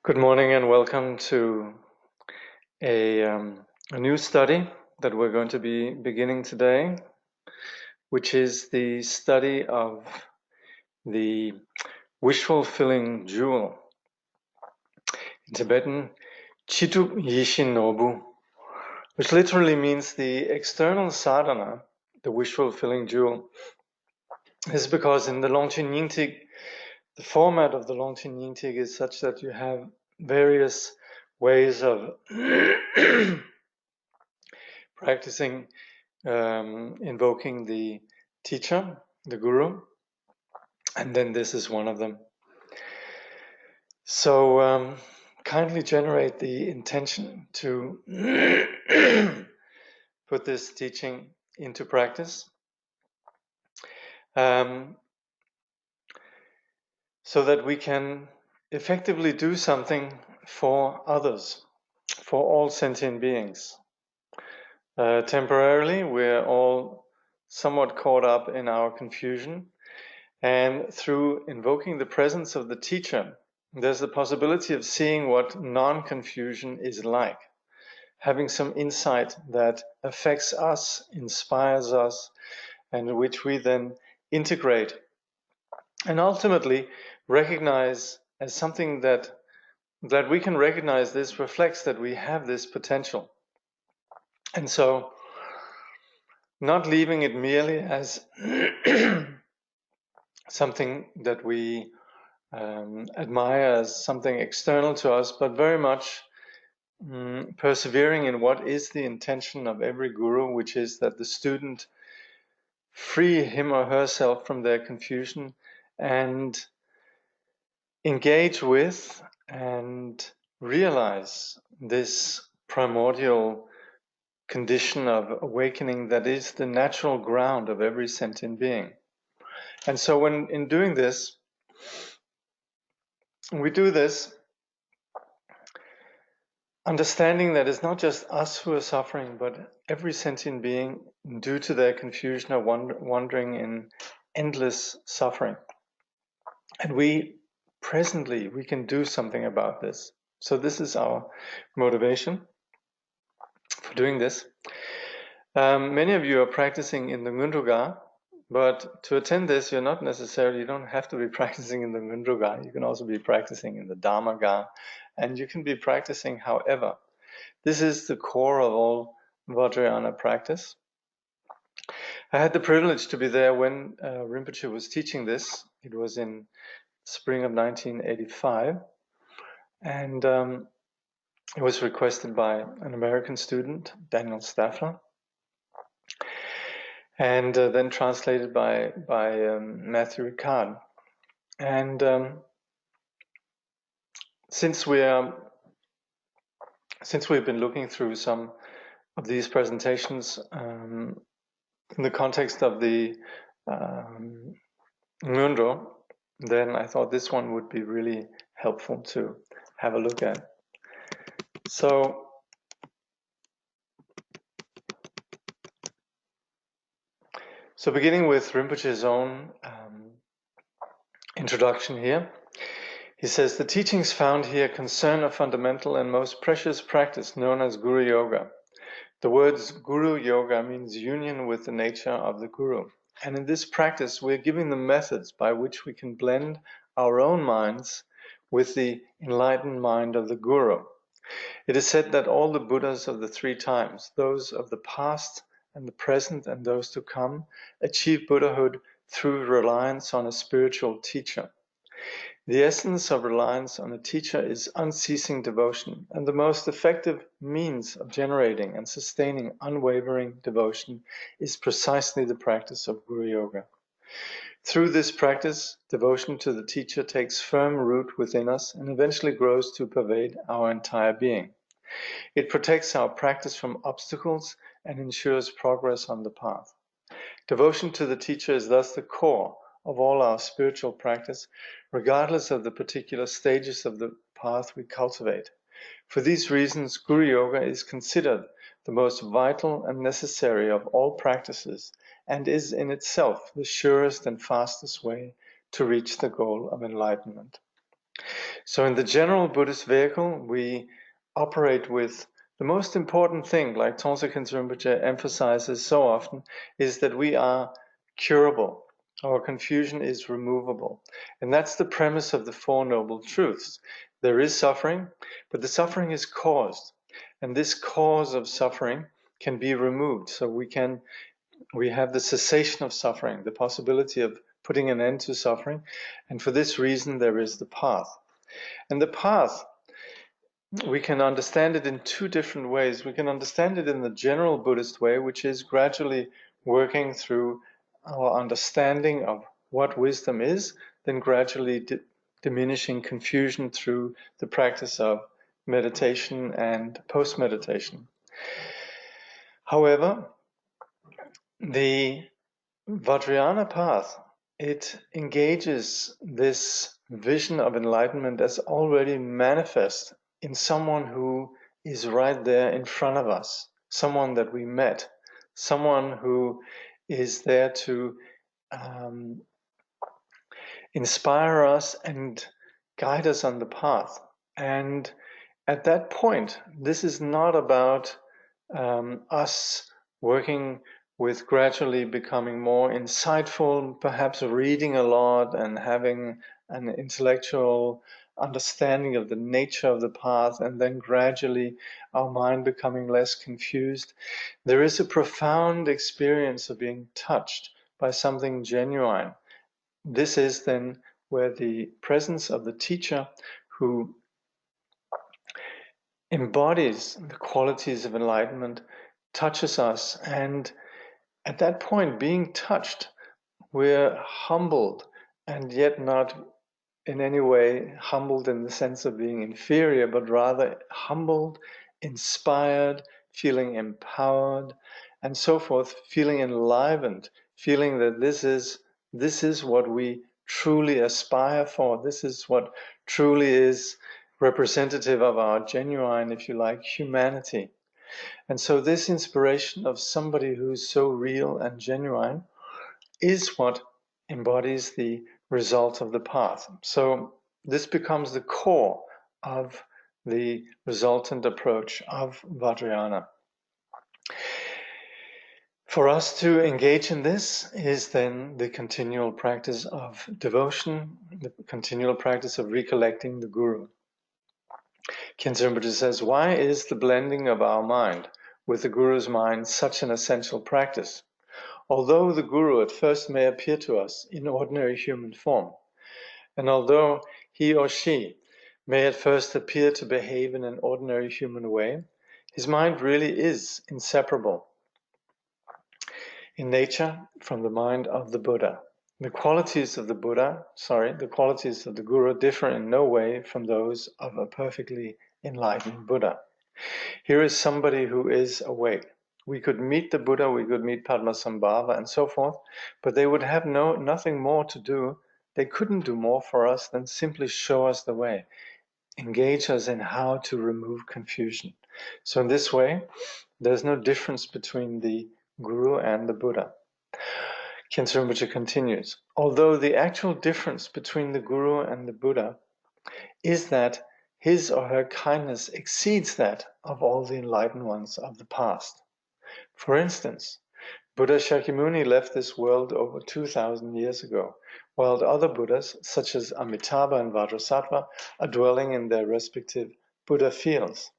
Good morning and welcome to a new study that we're going to be beginning today, which is the study of the Wishfulfilling jewel. In Tibetan, Chitu Yishin Nobu, which literally means the external sadhana, the Wishfulfilling jewel. This is because in the Longchen Nyingtik, the format of the Longchen Nyingtik is such that you have various ways of practicing, invoking the teacher, the guru, and then this is one of them. So kindly generate the intention to put this teaching into practice, so that we can effectively do something for others, for all sentient beings. Temporarily, we're all somewhat caught up in our confusion, and through invoking the presence of the teacher, there's the possibility of seeing what non-confusion is like, having some insight that affects us, inspires us, and which we then integrate and ultimately recognize as something that we can recognize. This reflects that we have this potential. And so not leaving it merely as something that we admire, as something external to us, but very much persevering in what is the intention of every guru, which is that the student free him or herself from their confusion and engage with and realize this primordial condition of awakening that is the natural ground of every sentient being. And so when in doing this, we do this understanding that it's not just us who are suffering, but every sentient being, due to their confusion, are wandering in endless suffering. And we can do something about this. So this is our motivation for doing this. Many of you are practicing in the Ngondro, but to attend this, you don't have to be practicing in the Ngondro. You can also be practicing in the Dharma, and you can be practicing however. This is the core of all Vajrayana practice. I had the privilege to be there when Rinpoche was teaching this. It was in spring of 1985, and it was requested by an American student, Daniel Staffler, and then translated by Matthew Ricard. And since we've been looking through some of these presentations in the context of the Ngondro, then I thought this one would be really helpful to have a look at. So beginning with Rinpoche's own introduction here, he says, the teachings found here concern a fundamental and most precious practice known as Guru Yoga. The words Guru Yoga means union with the nature of the Guru. And in this practice, we're giving the methods by which we can blend our own minds with the enlightened mind of the Guru. It is said that all the Buddhas of the three times, those of the past and the present and those to come, achieve Buddhahood through reliance on a spiritual teacher. The essence of reliance on a teacher is unceasing devotion, and the most effective means of generating and sustaining unwavering devotion is precisely the practice of Guru Yoga. Through this practice, devotion to the teacher takes firm root within us and eventually grows to pervade our entire being. It protects our practice from obstacles and ensures progress on the path. Devotion to the teacher is thus the core of all our spiritual practice, regardless of the particular stages of the path we cultivate. For these reasons, Guru Yoga is considered the most vital and necessary of all practices, and is in itself the surest and fastest way to reach the goal of enlightenment. So in the general Buddhist vehicle, we operate with the most important thing, like Khyentse Rinpoche emphasizes so often, is that we are curable. Our confusion is removable. And that's the premise of the Four Noble Truths. There is suffering, but the suffering is caused. And this cause of suffering can be removed. So we have the cessation of suffering, the possibility of putting an end to suffering. And for this reason, there is the path. And the path, we can understand it in two different ways. We can understand it in the general Buddhist way, which is gradually working through our understanding of what wisdom is, then gradually diminishing confusion through the practice of meditation and post-meditation. However, the Vajrayana path, it engages this vision of enlightenment as already manifest in someone who is right there in front of us, someone that we met, someone who is there to inspire us and guide us on the path. And at that point, this is not about us working with gradually becoming more insightful, perhaps reading a lot and having an intellectual understanding of the nature of the path, and then gradually our mind becoming less confused. There is a profound experience of being touched by something genuine. This is then where the presence of the teacher who embodies the qualities of enlightenment touches us, and at that point, being touched, we're humbled, and yet not in any way humbled in the sense of being inferior, but rather humbled, inspired, feeling empowered, and so forth, feeling enlivened, feeling that this is what we truly aspire for. This is what truly is representative of our genuine, if you like, humanity. And so this inspiration of somebody who's so real and genuine is what embodies the result of the path. So this becomes the core of the resultant approach of Vajrayana. For us to engage in this is then the continual practice of devotion, the continual practice of recollecting the Guru. Khyentse Rinpoche says, why is the blending of our mind with the Guru's mind such an essential practice? Although the Guru at first may appear to us in ordinary human form, and although he or she may at first appear to behave in an ordinary human way, his mind really is inseparable in nature from the mind of the Buddha. The qualities of the Guru differ in no way from those of a perfectly enlightened Buddha. Here is somebody who is awake. We could meet the Buddha, we could meet Padmasambhava and so forth, but they would have nothing more to do. They couldn't do more for us than simply show us the way, engage us in how to remove confusion. So in this way, there's no difference between the Guru and the Buddha. Khyentse Rinpoche continues, although the actual difference between the Guru and the Buddha is that his or her kindness exceeds that of all the enlightened ones of the past. For instance, Buddha Shakyamuni left this world over 2,000 years ago, while other Buddhas, such as Amitabha and Vajrasattva, are dwelling in their respective Buddha fields.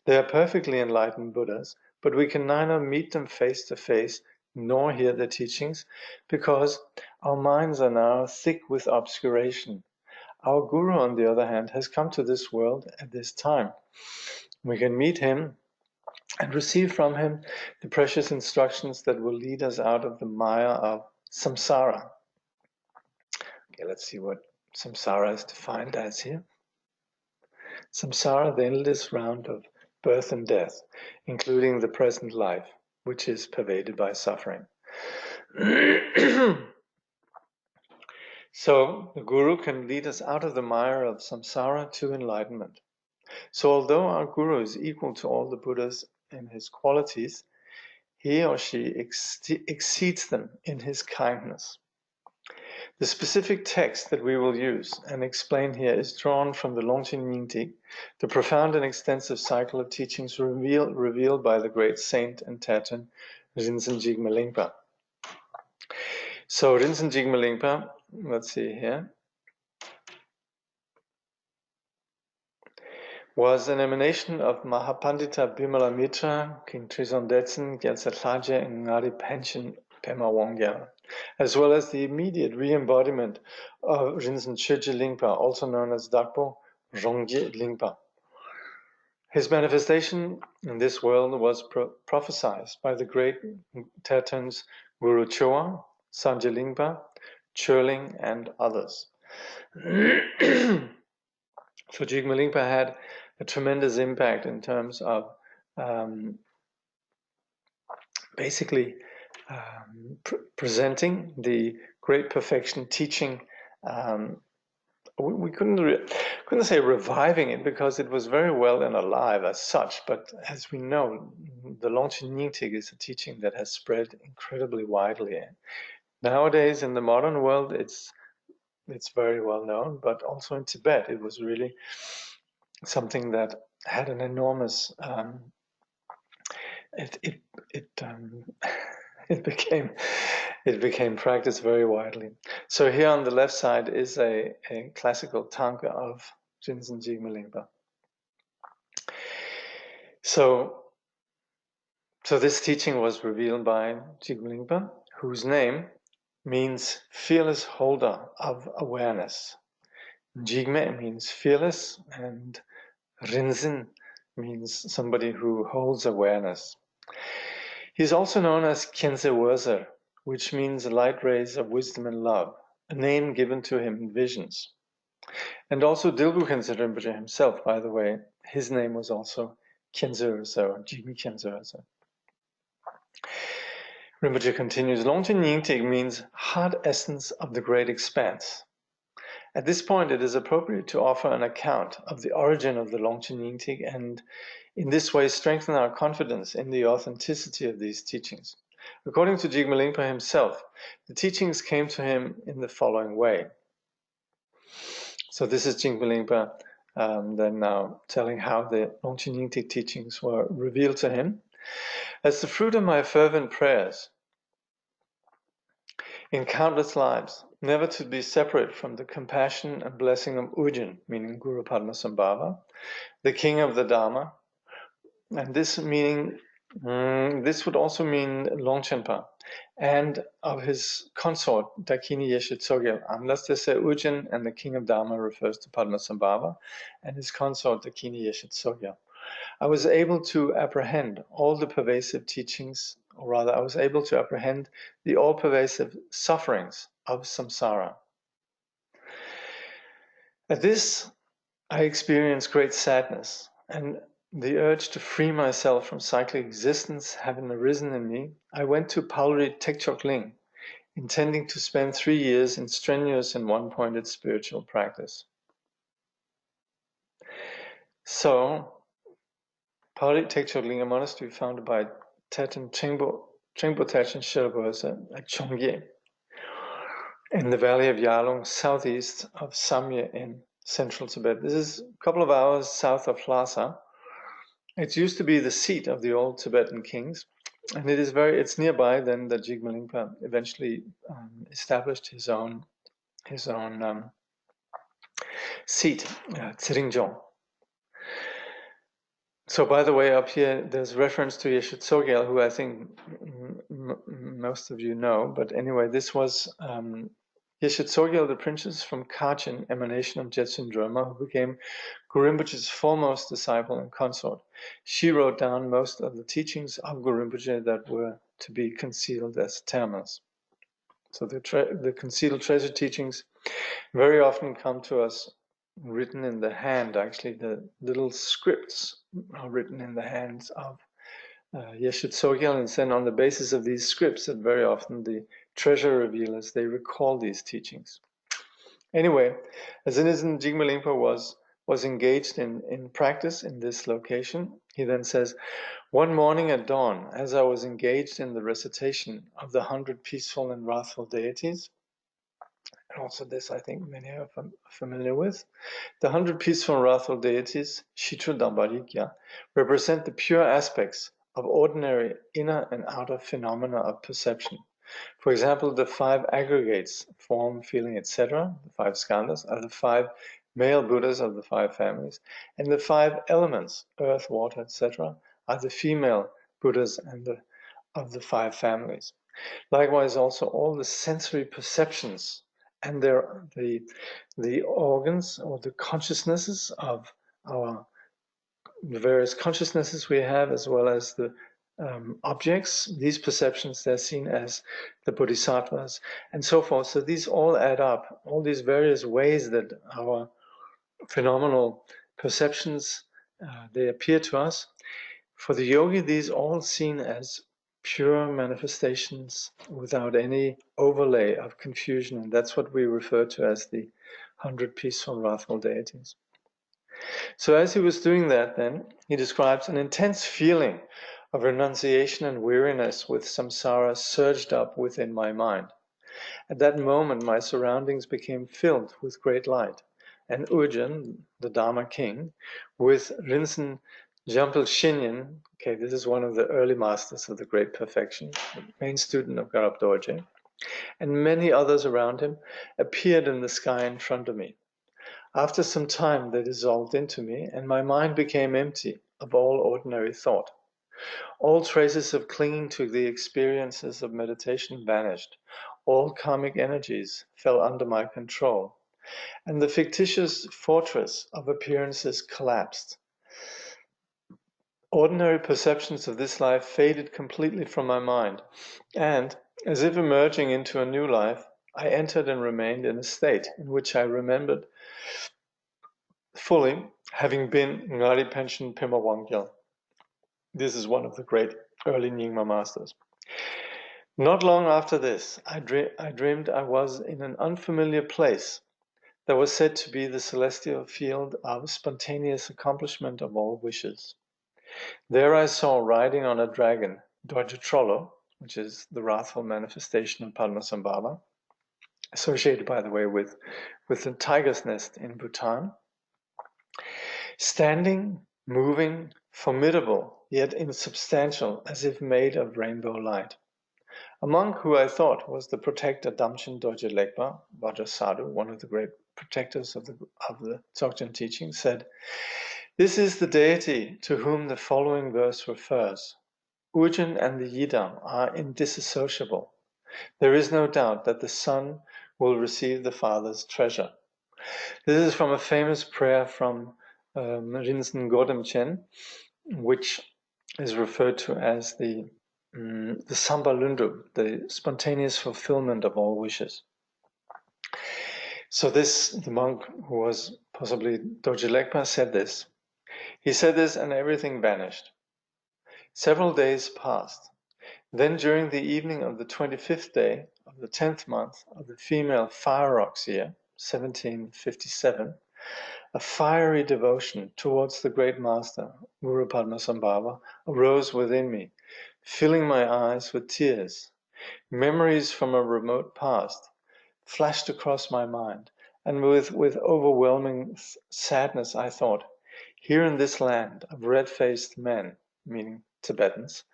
They are perfectly enlightened Buddhas, but we can neither meet them face to face nor hear their teachings, because our minds are now thick with obscuration. Our Guru, on the other hand, has come to this world at this time. We can meet him and receive from him the precious instructions that will lead us out of the mire of samsara. Okay, let's see what samsara is defined as here. Samsara, the endless round of birth and death, including the present life, which is pervaded by suffering. So, the Guru can lead us out of the mire of samsara to enlightenment. So, although our Guru is equal to all the Buddhas in his qualities, he or she exceeds them in his kindness. The specific text that we will use and explain here is drawn from the Longchen Nyingtik, the profound and extensive cycle of teachings revealed by the great saint and Teten Rinzin Jigme Lingpa. So Rinzin Jigme Lingpa, let's see here, was an emanation of Mahapandita Bimala Mitra, King Trison Detsen, Gyaltse Khyentse, and Ngari Pension Pema Wongyal, as well as the immediate re-embodiment of Rinzin Chögye Lingpa, also known as Dakpo Rongye Lingpa. His manifestation in this world was prophesied by the great Tetons Guru Choa, Sanje Lingpa, Churling, and others. So Jigme Lingpa had a tremendous impact in terms of basically presenting the great perfection teaching. We couldn't say reviving it because it was very well and alive as such, but as we know, the Longchen Nyingtik is a teaching that has spread incredibly widely. Nowadays, in the modern world, it's very well known, but also in Tibet, it was really something that had an enormous. It became practiced very widely. So here on the left side is a classical tanka of Rinzin Jigme Lingpa. So this teaching was revealed by Jigme Lingpa, whose name means fearless holder of awareness. Jigme means fearless, and Rinzin means somebody who holds awareness. He is also known as Khyentse Rinpoche, which means light rays of wisdom and love, a name given to him in visions. And also Dilgo Khyentse Rinpoche himself, by the way, his name was also Khyentse Rinpoche, Jigme Khyentse Rinpoche. Rinpoche continues, Longchen Nyingtik means heart essence of the great expanse. At this point, it is appropriate to offer an account of the origin of the Longchen Nyingtik and in this way strengthen our confidence in the authenticity of these teachings. According to Jigme Lingpa himself, the teachings came to him in the following way. So this is Jigme Lingpa then now telling how the Longchen Nyingtik teachings were revealed to him. As the fruit of my fervent prayers in countless lives, never to be separate from the compassion and blessing of Ujin, meaning Guru Padmasambhava, the king of the Dharma, and this would also mean Longchenpa, and of his consort Dakini Yeshe Tsogyal, unless they say Ujin and the king of Dharma refers to Padmasambhava, and his consort Dakini Yeshe Tsogyal. I was able to apprehend all the pervasive teachings, or rather I was able to apprehend the all-pervasive sufferings of samsara. At this, I experienced great sadness, and the urge to free myself from cyclic existence having arisen in me, I went to Palri Tekchok Ling, intending to spend 3 years in strenuous and one-pointed spiritual practice. So, Palri Tekchok Ling, a monastery founded by Teten Trengpo Tachin Sherpa at Chongye, in the valley of Yalung, southeast of Samye in central Tibet. This is a couple of hours south of Lhasa. It used to be the seat of the old Tibetan kings, and it's nearby then that Jigme Lingpa eventually established his own seat, Tsiringjong. So by the way, up here there's reference to Yeshe Tsogyal, who I think most of you know, but anyway, this was Yeshe Tsogyal, the princess from Kachin, emanation of Jetsun Droma, who became Guru Rinpoche's foremost disciple and consort. She wrote down most of the teachings of Guru Rinpoche that were to be concealed as termas. So the concealed treasure teachings very often come to us written in the hand. Actually, the little scripts are written in the hands of Yeshe Tsogyal, and then on the basis of these scripts that very often the treasure revealers, they recall these teachings. Anyway, as Rinzin Jigme Lingpa was engaged in practice in this location, he then says, one morning at dawn, as I was engaged in the recitation of the 100 peaceful and wrathful deities, and also this I think many are familiar with. The 100 peaceful and wrathful deities, Shitra Dambarikya, represent the pure aspects of ordinary inner and outer phenomena of perception. For example, the 5 aggregates, form, feeling, etc., the 5 skandhas, are the 5 male Buddhas of the 5 families, and the 5 elements, earth, water, etc., are the female Buddhas of the 5 families. Likewise, also all the sensory perceptions and the organs or the consciousnesses of the various consciousnesses we have, as well as the objects, these perceptions, they're seen as the bodhisattvas and so forth. So these all add up, all these various ways that our phenomenal perceptions, they appear to us. For the yogi, these all seen as pure manifestations without any overlay of confusion, and that's what we refer to as the 100 peaceful wrathful deities. So as he was doing that, then he describes an intense feeling of renunciation and weariness with samsara surged up within my mind. At that moment, my surroundings became filled with great light, and Ujjain, the Dharma king, with Rinzin Jampel Shinyan, okay, this is one of the early masters of the Great Perfection, the main student of Garab Dorje, and many others around him, appeared in the sky in front of me. After some time, they dissolved into me, and my mind became empty of all ordinary thought. All traces of clinging to the experiences of meditation vanished. All karmic energies fell under my control, and the fictitious fortress of appearances collapsed. Ordinary perceptions of this life faded completely from my mind, and, as if emerging into a new life, I entered and remained in a state in which I remembered fully having been Ngari Penshin Pema Wangyal. This is one of the great early Nyingma masters. Not long after this, I dreamed I was in an unfamiliar place that was said to be the celestial field of spontaneous accomplishment of all wishes. There I saw riding on a dragon, Dorje Trollo, which is the wrathful manifestation of Padmasambhava, associated, by the way, with the tiger's nest in Bhutan. Standing, moving, formidable, yet insubstantial, as if made of rainbow light. A monk who I thought was the protector Damchen Dorje Legpa, Vajrasadhu, one of the great protectors of the Dzogchen teaching, said, "This is the deity to whom the following verse refers. Ujjain and the Yidam are indissociable. There is no doubt that the son will receive the father's treasure." This is from a famous prayer from Rinzin Godem which is referred to as the Sambalundu, the spontaneous fulfillment of all wishes. So the monk who was possibly Dorje Legpa said this. He said this and everything vanished. Several days passed. Then during the evening of the 25th day of the 10th month of the female fire ox year, 1757, a fiery devotion towards the great master, Guru Padmasambhava, arose within me, filling my eyes with tears. Memories from a remote past flashed across my mind, and with overwhelming sadness I thought, here in this land of red-faced men, meaning Tibetans,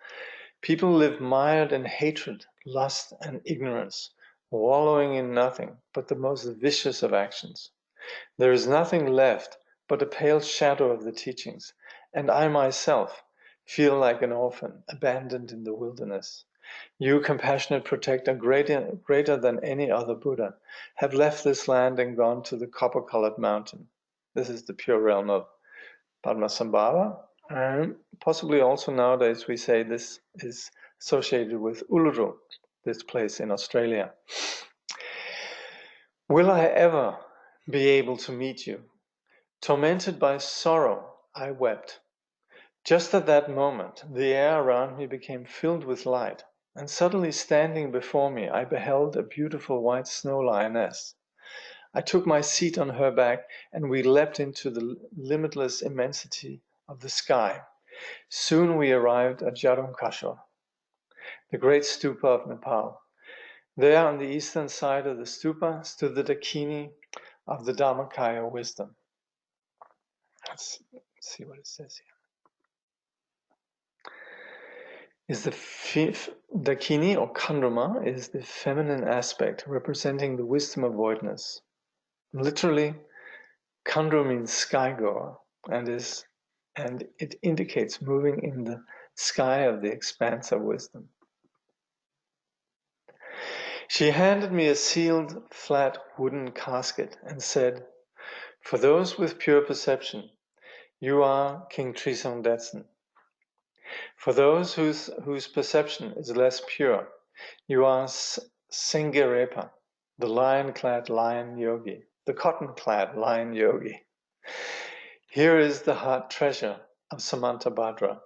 people live mired in hatred, lust, and ignorance, wallowing in nothing but the most vicious of actions. There is nothing left but a pale shadow of the teachings, and I myself feel like an orphan abandoned in the wilderness. You, compassionate protector, greater than any other Buddha, have left this land and gone to the copper-colored mountain. This is the pure realm of Padmasambhava, and possibly also nowadays we say this is associated with Uluru, this place in Australia. Will I ever be able to meet you? Tormented by sorrow, I wept. Just at that moment, the air around me became filled with light, and suddenly standing before me, I beheld a beautiful white snow lioness. I took my seat on her back, and we leapt into the limitless immensity of the sky. Soon we arrived at Jarumkashor, the great stupa of Nepal. There on the eastern side of the stupa stood the dakini of the Dharmakaya wisdom. Let's see what it says here. Is the dakini or khandrama is the feminine aspect representing the wisdom of voidness. Literally, khandro means skygoer and it indicates moving in the sky of the expanse of wisdom. She handed me a sealed, flat wooden casket and said, "For those with pure perception, you are King Trisong Detsen. For those whose perception is less pure, you are Sengerepa, the lion-clad lion yogi, the cotton-clad lion yogi. Here is the heart treasure of Samantabhadra,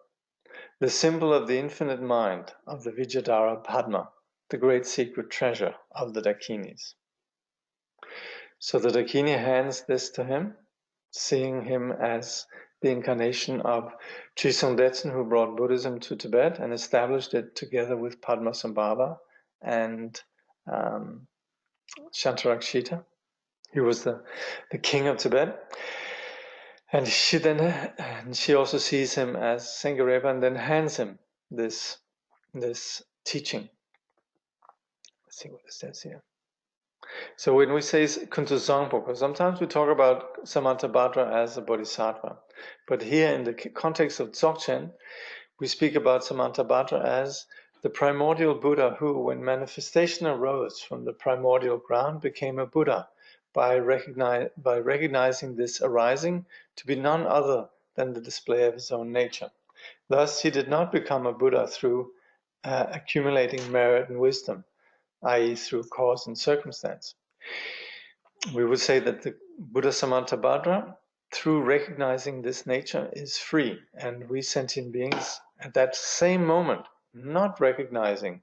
the symbol of the infinite mind of the Vijayadhara Padma, the great secret treasure of the Dakinis." So the Dakini hands this to him, seeing him as the incarnation of Trisong Detsen, who brought Buddhism to Tibet and established it together with Padmasambhava and Shantarakshita. He was the king of Tibet. And she also sees him as Sengerepa and then hands him this teaching. Let's see what it says here. So when we say Kuntu Zangpo, sometimes we talk about Samantabhadra as a bodhisattva. But here in the context of Dzogchen, we speak about Samantabhadra as the primordial Buddha who, when manifestation arose from the primordial ground, became a Buddha by recognizing this arising to be none other than the display of his own nature. Thus, he did not become a Buddha through accumulating merit and wisdom, i.e. through cause and circumstance. We would say that the Buddha Samantabhadra, through recognizing this nature, is free, and we sentient beings at that same moment, not recognizing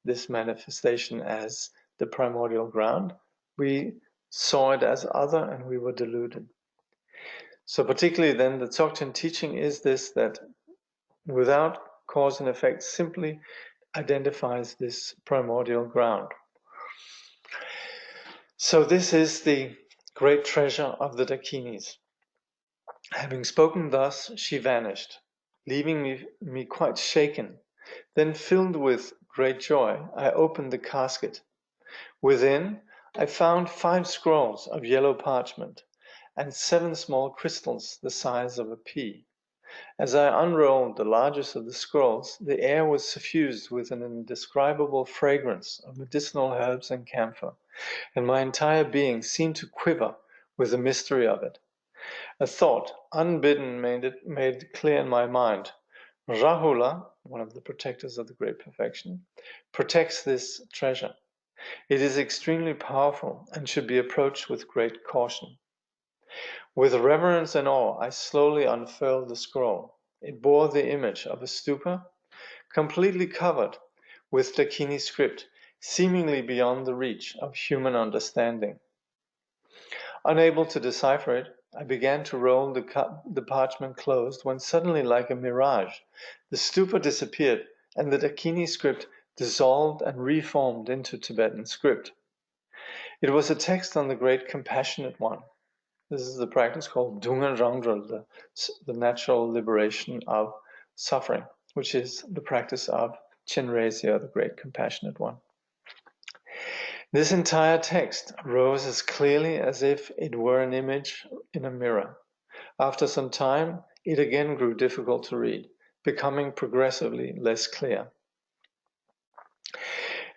this manifestation as the primordial ground, we saw it as other and we were deluded. So particularly then the Dzogchen teaching is this, that without cause and effect simply identifies this primordial ground. So this is the great treasure of the Dakinis. Having spoken thus, she vanished, leaving me quite shaken. Then, filled with great joy, I opened the casket. Within, I found 5 scrolls of yellow parchment and 7 small crystals the size of a pea. As I unrolled the largest of the scrolls, the air was suffused with an indescribable fragrance of medicinal herbs and camphor, and my entire being seemed to quiver with the mystery of it. A thought, unbidden, made it clear in my mind. Rahula, one of the protectors of the great perfection, protects this treasure. It is extremely powerful and should be approached with great caution. With reverence and awe, I slowly unfurled the scroll. It bore the image of a stupa, completely covered with Dakini script, seemingly beyond the reach of human understanding. Unable to decipher it, I began to roll the parchment closed when suddenly, like a mirage, the stupa disappeared and the Dakini script dissolved and reformed into Tibetan script. It was a text on the great compassionate one. This is the practice called Ngondro, the natural liberation of suffering, which is the practice of Chenrezig, the great compassionate one. This entire text arose as clearly as if it were an image in a mirror. After some time, it again grew difficult to read, becoming progressively less clear.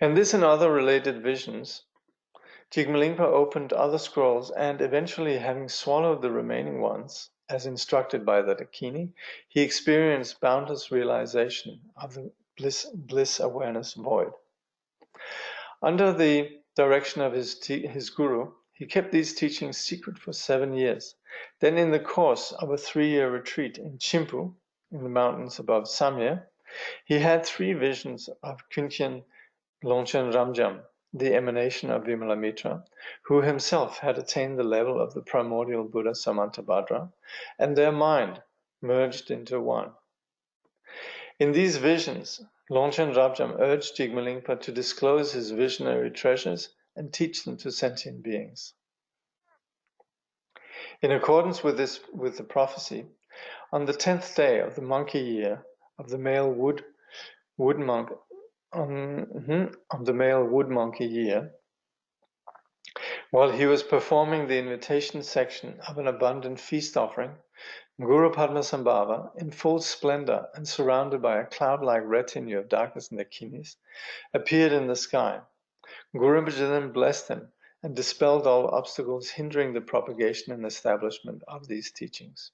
And this and other related visions, Jigme Lingpa opened other scrolls and eventually, having swallowed the remaining ones, as instructed by the Dakini, he experienced boundless realization of the bliss awareness void. Under the direction of his guru, he kept these teachings secret for 7 years. Then, in the course of a 3-year retreat in Chimpu, in the mountains above Samye, he had 3 visions of Khyentse Rinpoche Ramjam, the emanation of Vimalamitra, who himself had attained the level of the primordial Buddha Samantabhadra, and their mind merged into one. In these visions, Longchen Rabjam urged Jigme Lingpa to disclose his visionary treasures and teach them to sentient beings. In accordance with the prophecy, on the 10th day of the monkey year of the male wood monkey year, while he was performing the invitation section of an abundant feast offering, Guru Padmasambhava, in full splendor and surrounded by a cloud-like retinue of darkness and Dakinis, appeared in the sky. Guru Rinpoche then blessed him and dispelled all obstacles hindering the propagation and establishment of these teachings.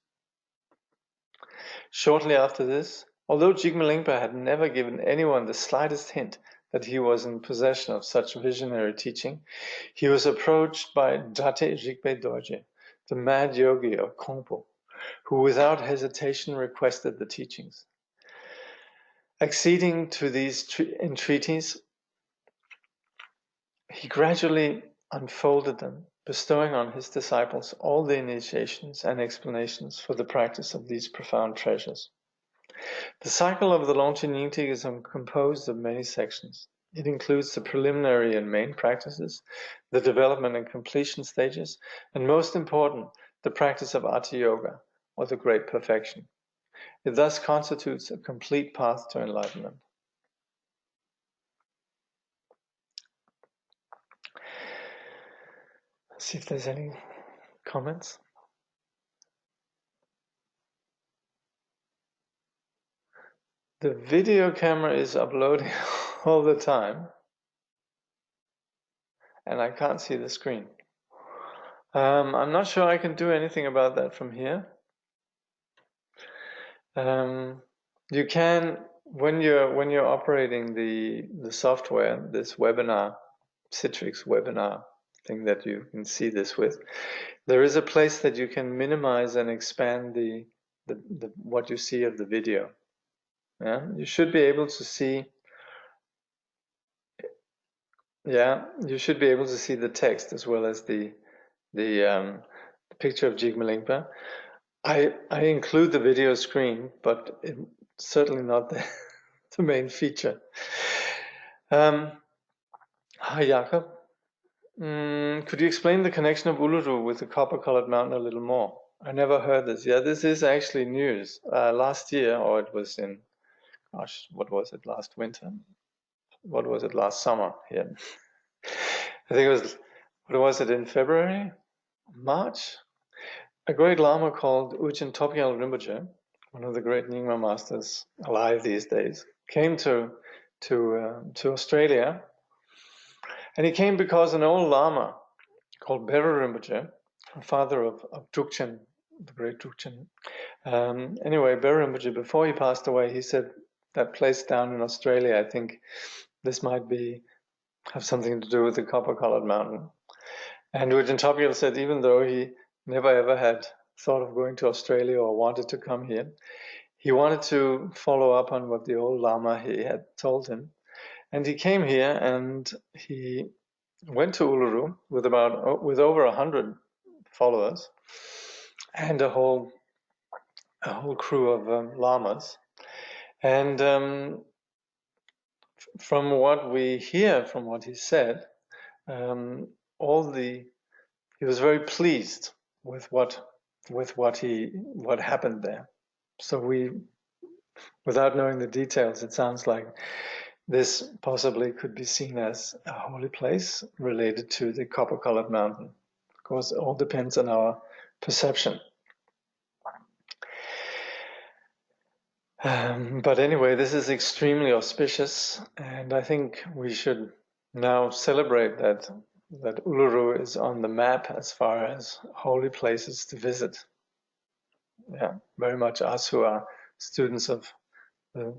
Shortly after this, although Jigme Lingpa had never given anyone the slightest hint that he was in possession of such visionary teaching, he was approached by Jate Jigpe Dorje, the mad yogi of Kongpo, who without hesitation requested the teachings. Acceding to these entreaties, he gradually unfolded them, bestowing on his disciples all the initiations and explanations for the practice of these profound treasures. The cycle of the Longchen Yingtig is composed of many sections. It includes the preliminary and main practices, the development and completion stages, and most important, the practice of Hatha Yoga, or the Great Perfection. It thus constitutes a complete path to enlightenment. Let's see if there's any comments. The video camera is uploading all the time, and I can't see the screen. I'm not sure I can do anything about that from here. You can, when you're operating the software, this webinar, Citrix webinar thing that you can see this with, there is a place that you can minimize and expand the what you see of the video. Yeah, you should be able to see. Yeah, you should be able to see the text as well as the picture of Jigme Lingpa. I include the video screen, but it's certainly not the main feature. Hi, Jakob. Could you explain the connection of Uluru with the copper-colored mountain a little more? I never heard this. Yeah, this is actually news. Last year, or it was in, gosh, what was it, last winter? What was it, last summer? Yeah. I think it was, what was it, in February? March? A great Lama called Ujin Topgyal Rinpoche, one of the great Nyingma masters alive these days, came to Australia. And he came because an old Lama called Beru Rinpoche, father of Drukchen, the great Drukchen. Anyway, Beru Rinpoche, before he passed away, he said, that place down in Australia, I think this might have something to do with the copper-colored mountain. And Ujin Topgyal said, even though he never ever had thought of going to Australia or wanted to come here, he wanted to follow up on what the old Lama he had told him. And he came here and he went to Uluru with over 100 followers and a whole crew of lamas. And from what we hear, from what he said, he was very pleased with what happened there. So without knowing the details, it sounds like this possibly could be seen as a holy place related to the copper-colored mountain. Of course, it all depends on our perception. But anyway, this is extremely auspicious, and I think we should now celebrate that Uluru is on the map as far as holy places to visit. Yeah, very much us who are students of the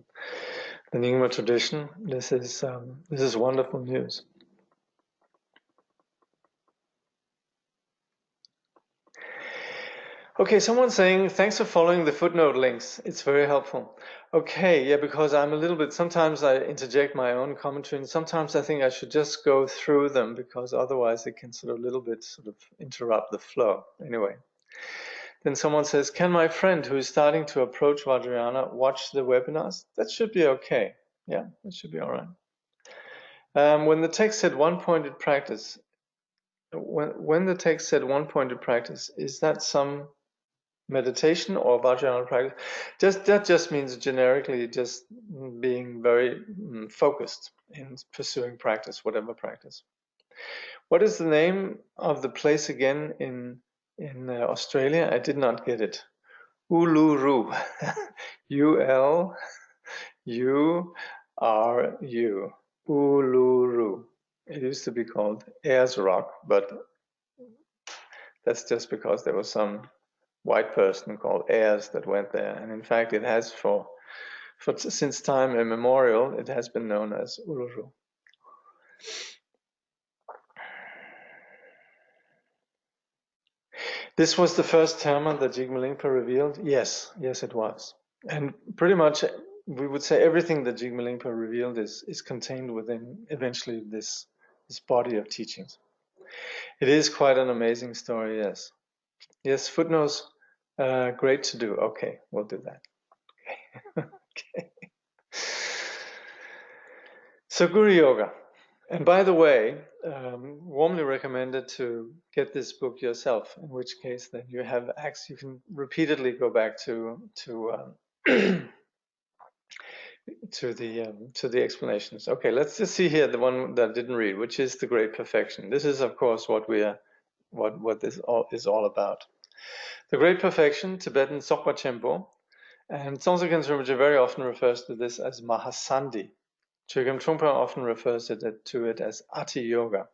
Nyingma tradition. This is wonderful news. Okay, someone's saying, thanks for following the footnote links. It's very helpful. Okay, yeah, because I'm a little bit, sometimes I interject my own commentary, and sometimes I think I should just go through them, because otherwise it can sort of interrupt the flow. Anyway. Then someone says, can my friend who is starting to approach Vajrayana watch the webinars? That should be okay. Yeah, it should be all right. When the text said one-pointed practice, when the text said one-pointed practice, is that some meditation or Vajrayana practice? That just means generically just being very focused in pursuing practice, whatever practice. What is the name of the place again in Australia? I did not get it. Uluru. U-L-U-R-U. Uluru. It used to be called Ayers Rock, but that's just because there was some white person called Ayers that went there. And in fact, it has since time immemorial, it has been known as Uluru. This was the first Dharma that Jigme Lingpa revealed? Yes, it was. And pretty much we would say everything that Jigme Lingpa revealed is contained within eventually this body of teachings. It is quite an amazing story, yes. Yes, footnotes, great to do. Okay, we'll do that. Okay. So Guru Yoga. And by the way, warmly recommended to get this book yourself, in which case then you have access, you can repeatedly go back to the explanations. Okay, let's just see here the one that I didn't read, which is the Great Perfection. This is of course what this is all about. The Great Perfection, Tibetan Sokpa Chempo, and Tsongsa Khyentse Rinpoche very often refers to this as Mahasandhi. Chögyam Trungpa often refers to it as Ati Yoga.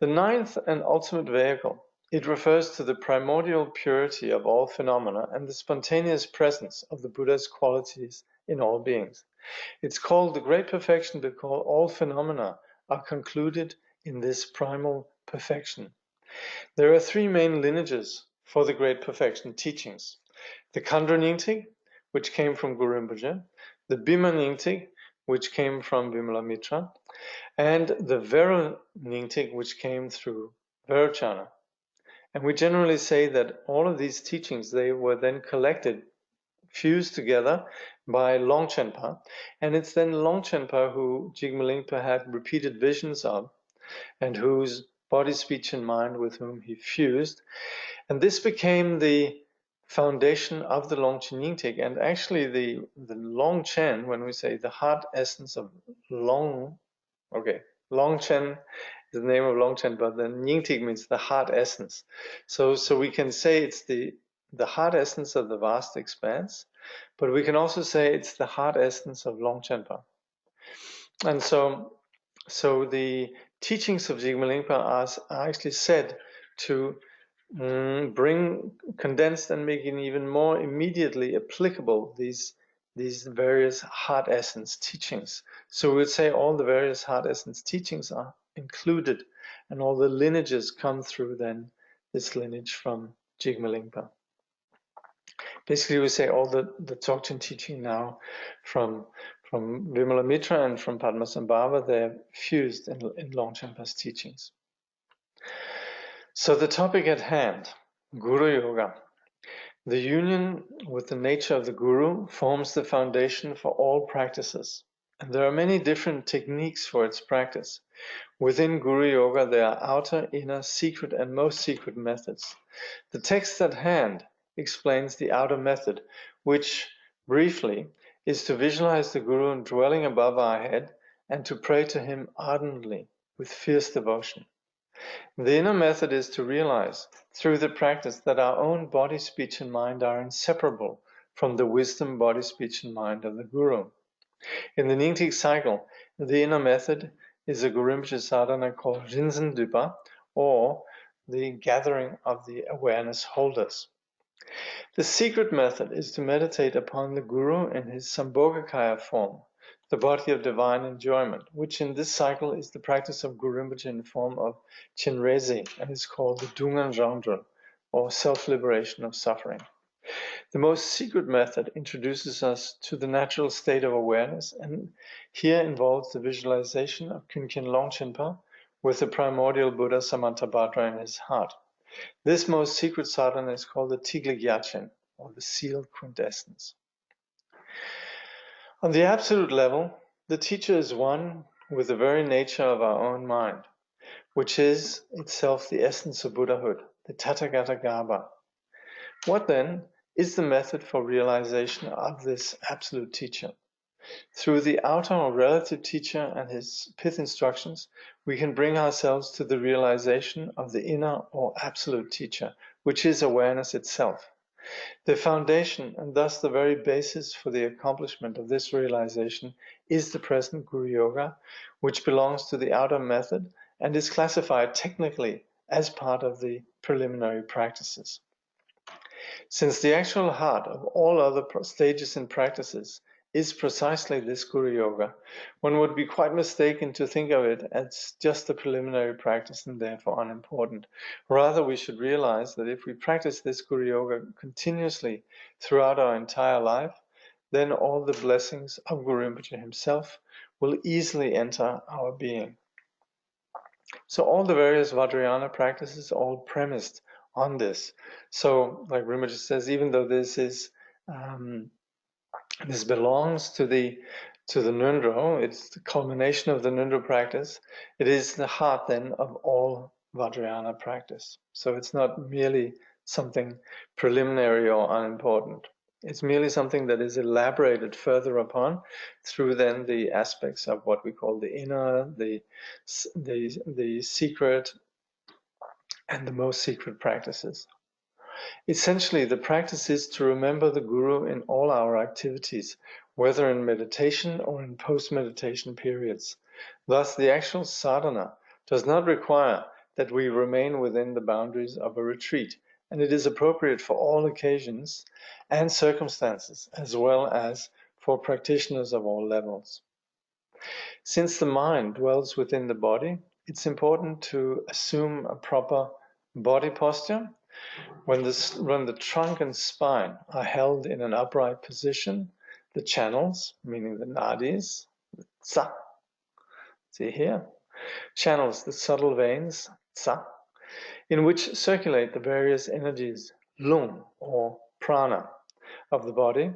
The ninth and ultimate vehicle, it refers to the primordial purity of all phenomena and the spontaneous presence of the Buddha's qualities in all beings. It's called the Great Perfection because all phenomena are concluded in this primal perfection. There are three main lineages for the Great Perfection teachings. The Khandro Nyingtik, which came from Guru Rinpoche, the Bima Nyingtik, which came from Vimalamitra, and the Vero Nyingtik, which came through Verochana. And we generally say that all of these teachings, they were then collected, fused together by Longchenpa, and it's then Longchenpa who Jigme Lingpa had repeated visions of, and whose body, speech, and mind with whom he fused. And this became the foundation of the Longchen Nyingtik, and actually the Longchen, when we say the heart essence of Longchen is the name of Longchen, but then Nyingtik means the heart essence. So we can say it's the heart essence of the vast expanse, but we can also say it's the heart essence of Longchenpa. And so the teachings of Jigme Lingpa are actually said to bring condensed and making even more immediately applicable these various heart essence teachings. So we would say all the various heart essence teachings are included, and all the lineages come through then this lineage from Jigme Lingpa. Basically, we say all the Dzogchen teaching now from Vimalamitra and from Padmasambhava, they're fused in Longchenpa's teachings. So the topic at hand, Guru Yoga. The union with the nature of the Guru forms the foundation for all practices. And there are many different techniques for its practice. Within Guru Yoga, there are outer, inner, secret, and most secret methods. The text at hand explains the outer method, which, briefly, is to visualize the Guru dwelling above our head and to pray to him ardently with fierce devotion. The inner method is to realize, through the practice, that our own body, speech, and mind are inseparable from the wisdom, body, speech, and mind of the Guru. In the Nyingtik cycle, the inner method is a Guru Rinpoche sadhana called Rinzan Dupa, or the gathering of the awareness holders. The secret method is to meditate upon the Guru in his Sambhogakaya form, the body of divine enjoyment, which in this cycle is the practice of Guru Rinpoche in the form of Chenrezig and is called the Dungan Ngondro, or self-liberation of suffering. The most secret method introduces us to the natural state of awareness, and here involves the visualization of Khyentse Longchenpa with the primordial Buddha Samantabhadra in his heart. This most secret sadhana is called the Tigla Gyatchen, or the sealed quintessence. On the absolute level, the teacher is one with the very nature of our own mind, which is itself the essence of Buddhahood, the Tathagata Garbha. What then is the method for realization of this absolute teacher? Through the outer or relative teacher and his pith instructions, we can bring ourselves to the realization of the inner or absolute teacher, which is awareness itself. The foundation, and thus the very basis for the accomplishment of this realization, is the present Guru Yoga, which belongs to the outer method and is classified technically as part of the preliminary practices. Since the actual heart of all other stages and practices is precisely this Guru Yoga, one would be quite mistaken to think of it as just a preliminary practice and therefore unimportant. Rather, we should realize that if we practice this Guru Yoga continuously throughout our entire life, then all the blessings of Guru Rinpoche himself will easily enter our being. So all the various Vajrayana practices are all premised on this. So, like Rinpoche says, even though this is this belongs to the Ngondro, it's the culmination of the Ngondro practice. It is the heart then of all Vajrayana practice. So it's not merely something preliminary or unimportant. It's merely something that is elaborated further upon through then the aspects of what we call the inner, the secret, and the most secret practices. Essentially, the practice is to remember the Guru in all our activities, whether in meditation or in post-meditation periods. Thus, the actual sadhana does not require that we remain within the boundaries of a retreat, and it is appropriate for all occasions and circumstances, as well as for practitioners of all levels. Since the mind dwells within the body, it's important to assume a proper body posture. When the trunk and spine are held in an upright position, the channels, meaning the nadis, tsa, see here, channels, the subtle veins, tsa, in which circulate the various energies, lung or prana, of the body,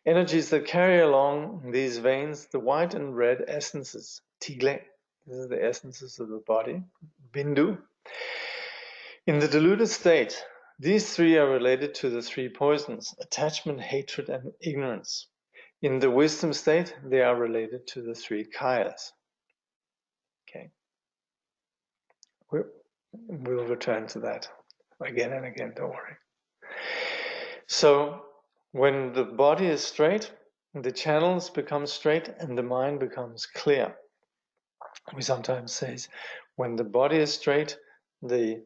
energies that carry along these veins the white and red essences, tigle, these are the essences of the body, bindu. In the deluded state, these three are related to the three poisons, attachment, hatred, and ignorance. In the wisdom state, they are related to the three kayas. Okay. We'll return to that again and again, don't worry. So, when the body is straight, the channels become straight and the mind becomes clear. We sometimes say, when the body is straight, the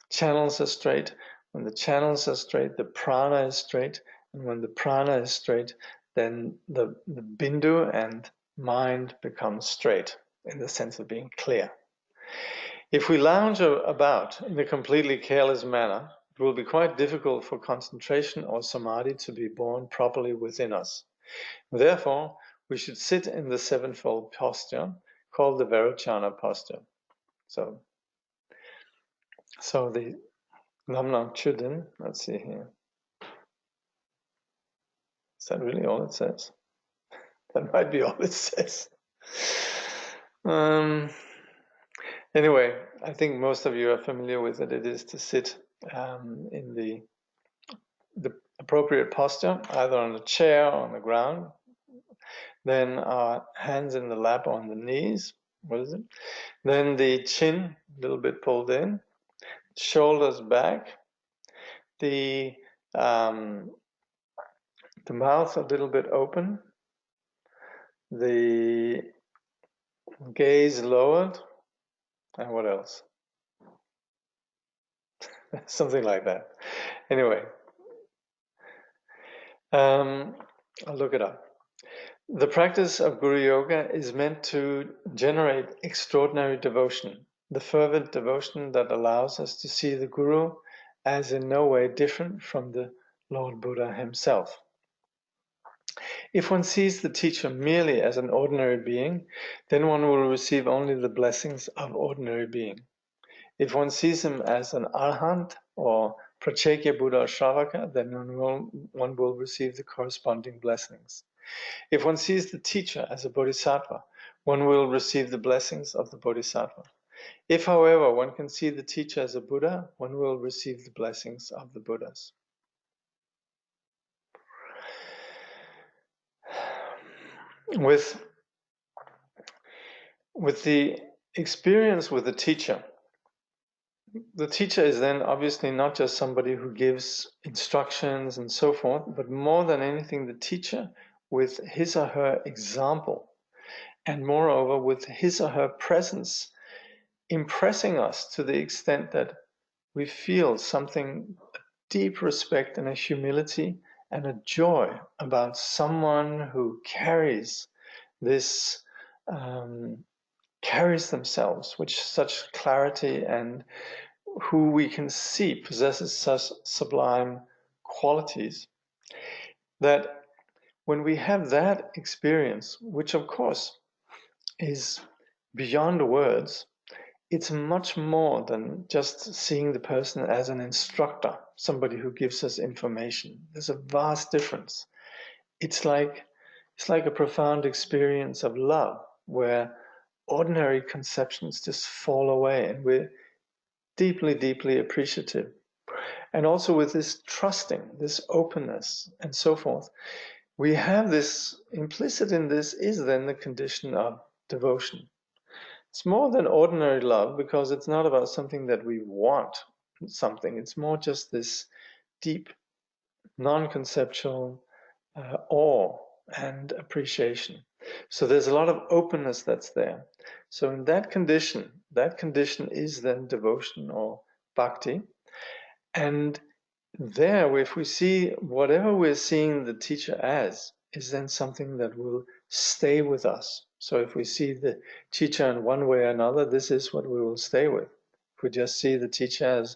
channels are straight. When the channels are straight, the prana is straight. And when the prana is straight, then the bindu and mind becomes straight in the sense of being clear. If we lounge about in a completely careless manner, it will be quite difficult for concentration or samadhi to be born properly within us. Therefore, we should sit in the sevenfold posture called the Vairocana posture. So the Namnam Chudin, let's see here. Is that really all it says? That might be all it says. Anyway, I think most of you are familiar with it. It is to sit in the appropriate posture, either on a chair or on the ground. Then our hands in the lap or on the knees. What is it? Then the chin a little bit pulled in, shoulders back, the mouth a little bit open, the gaze lowered, and what else? Something like that. Anyway, I'll look it up. The practice of Guru Yoga is meant to generate extraordinary devotion, the fervent devotion that allows us to see the Guru as in no way different from the Lord Buddha himself. If one sees the teacher merely as an ordinary being, then one will receive only the blessings of ordinary being. If one sees him as an arhat or prachekya Buddha or Shravaka, then one will receive the corresponding blessings. If one sees the teacher as a bodhisattva, one will receive the blessings of the bodhisattva. If, however, one can see the teacher as a Buddha, one will receive the blessings of the Buddhas. With the experience with the teacher is then obviously not just somebody who gives instructions and so forth, but more than anything, the teacher with his or her example, and moreover with his or her presence, impressing us to the extent that we feel something, a deep respect and a humility and a joy about someone who carries this, carries themselves with such clarity, and who we can see possesses such sublime qualities, that when we have that experience, which of course is beyond words, it's much more than just seeing the person as an instructor, somebody who gives us information. There's a vast difference. It's like a profound experience of love, where ordinary conceptions just fall away, and we're deeply, deeply appreciative. And also with this trusting, this openness, and so forth, we have this, implicit in this is then the condition of devotion. It's more than ordinary love, because it's not about something that we want something. It's more just this deep, non-conceptual awe and appreciation. So there's a lot of openness that's there. So in that condition is then devotion or bhakti. And there, if we see whatever we're seeing the teacher as, is then something that will stay with us. So if we see the teacher in one way or another, this is what we will stay with. If we just see the teacher as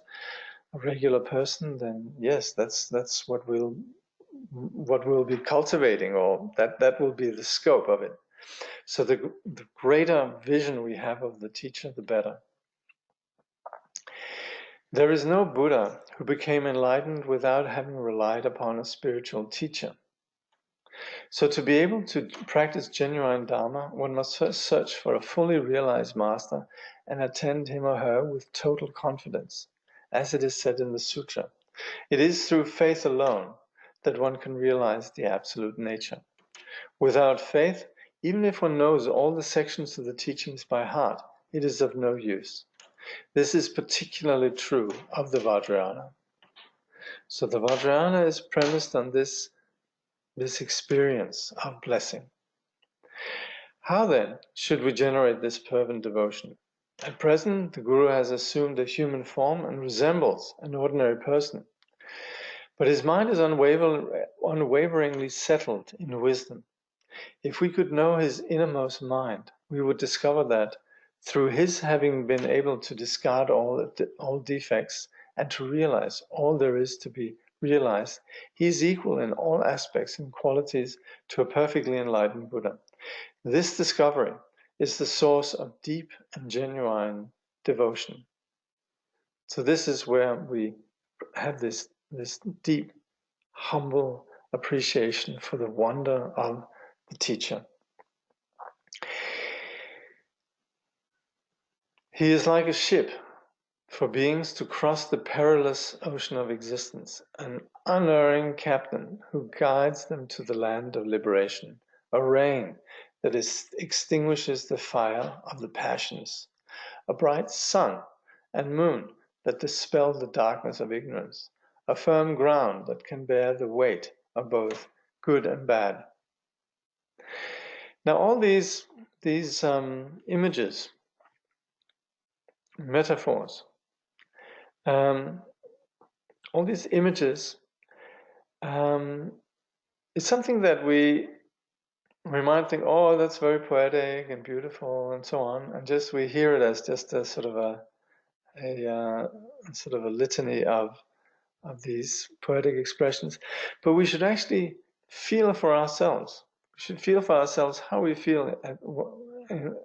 a regular person, then yes, that's what we'll be cultivating, or that will be the scope of it. So the greater vision we have of the teacher, the better. There is no Buddha who became enlightened without having relied upon a spiritual teacher. So to be able to practice genuine Dharma, one must first search for a fully realized master and attend him or her with total confidence, as it is said in the sutra. It is through faith alone that one can realize the absolute nature. Without faith, even if one knows all the sections of the teachings by heart, it is of no use. This is particularly true of the Vajrayana. So the Vajrayana is premised on this experience of blessing. How then should we generate this fervent devotion? At present, the Guru has assumed a human form and resembles an ordinary person. But his mind is unwaveringly settled in wisdom. If we could know his innermost mind, we would discover that through his having been able to discard all defects and to realize all there is to be realized, he is equal in all aspects and qualities to a perfectly enlightened Buddha. This discovery is the source of deep and genuine devotion. So this is where we have this deep, humble appreciation for the wonder of the teacher. He is like a ship for beings to cross the perilous ocean of existence, an unerring captain who guides them to the land of liberation, a rain that extinguishes the fire of the passions, a bright sun and moon that dispel the darkness of ignorance, a firm ground that can bear the weight of both good and bad. Now all these images, metaphors, all these images is something that we might think, oh, that's very poetic and beautiful and so on, and just we hear it as just a sort of a litany of these poetic expressions. But we should actually feel for ourselves. We should feel for ourselves how we feel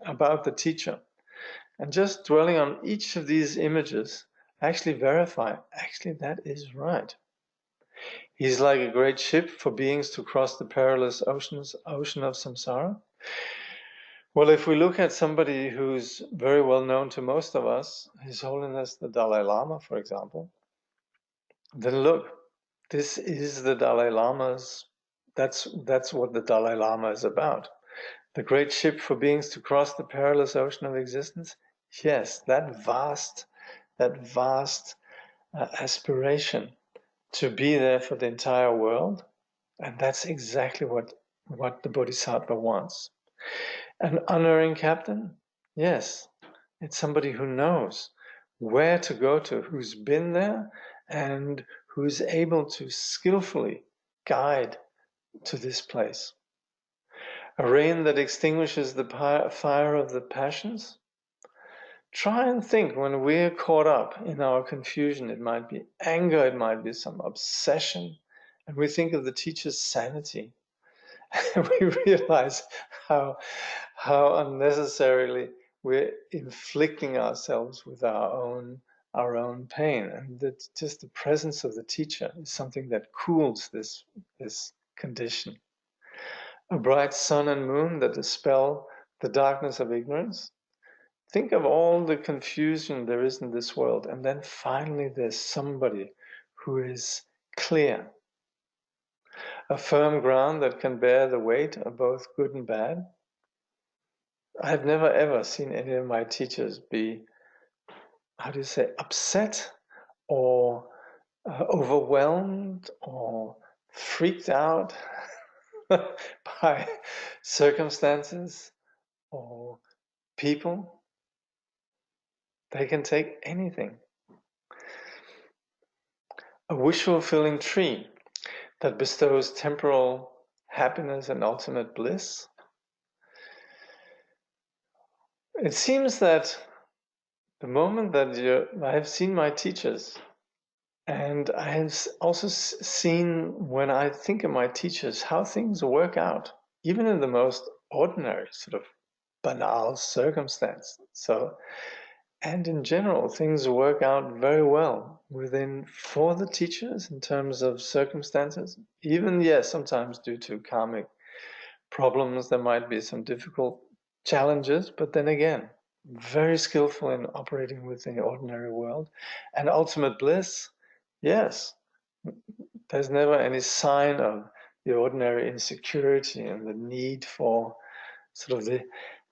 about the teacher. And just dwelling on each of these images, actually verify, actually that is right. He's like a great ship for beings to cross the perilous ocean of samsara. Well, if we look at somebody who's very well known to most of us, His Holiness the Dalai Lama, for example, then look, this is the Dalai Lama's, that's what the Dalai Lama is about. The great ship for beings to cross the perilous ocean of existence. Yes, that vast aspiration to be there for the entire world. And that's exactly what the Bodhisattva wants. An unerring captain? Yes, it's somebody who knows where to go to, who's been there, and who's able to skillfully guide to this place. A rain that extinguishes the fire of the passions? Try and think when we're caught up in our confusion. It might be anger, it might be some obsession, and we think of the teacher's sanity. And we realize how unnecessarily we're inflicting ourselves with our own pain. And that just the presence of the teacher is something that cools this condition. A bright sun and moon that dispel the darkness of ignorance. Think of all the confusion there is in this world, and then finally there's somebody who is clear. A firm ground that can bear the weight of both good and bad. I've never ever seen any of my teachers be, upset or overwhelmed or freaked out by circumstances or people. They can take anything. A wish-fulfilling tree that bestows temporal happiness and ultimate bliss. It seems that the moment that I have seen my teachers, and I have also seen when I think of my teachers, how things work out, even in the most ordinary, sort of banal circumstance. And in general, things work out very well for the teachers in terms of circumstances. Even, yes, sometimes due to karmic problems, there might be some difficult challenges, but then again, very skillful in operating within the ordinary world. And ultimate bliss, yes, there's never any sign of the ordinary insecurity and the need for sort of the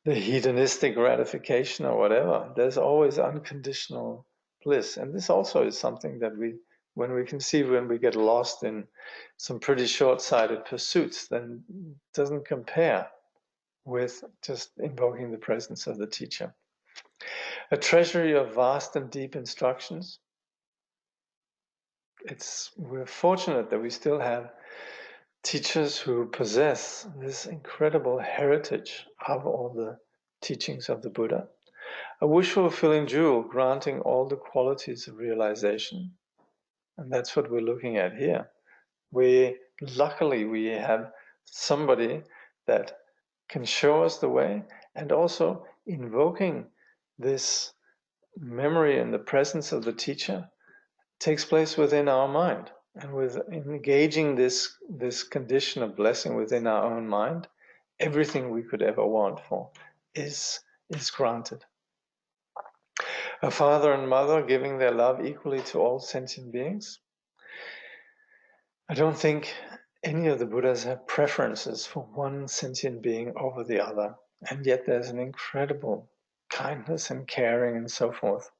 hedonistic gratification or whatever. There's always unconditional bliss. And this also is something that when we get lost in some pretty short-sighted pursuits, then it doesn't compare with just invoking the presence of the teacher. A treasury of vast and deep instructions. We're fortunate that we still have teachers who possess this incredible heritage of all the teachings of the Buddha. A wish-fulfilling jewel granting all the qualities of realization. And that's what we're looking at here. Luckily, we have somebody that can show us the way, and also invoking this memory and the presence of the teacher takes place within our mind. And with engaging this condition of blessing within our own mind, everything we could ever want for is granted. A father and mother giving their love equally to all sentient beings. I don't think any of the Buddhas have preferences for one sentient being over the other, and yet there's an incredible kindness and caring and so forth.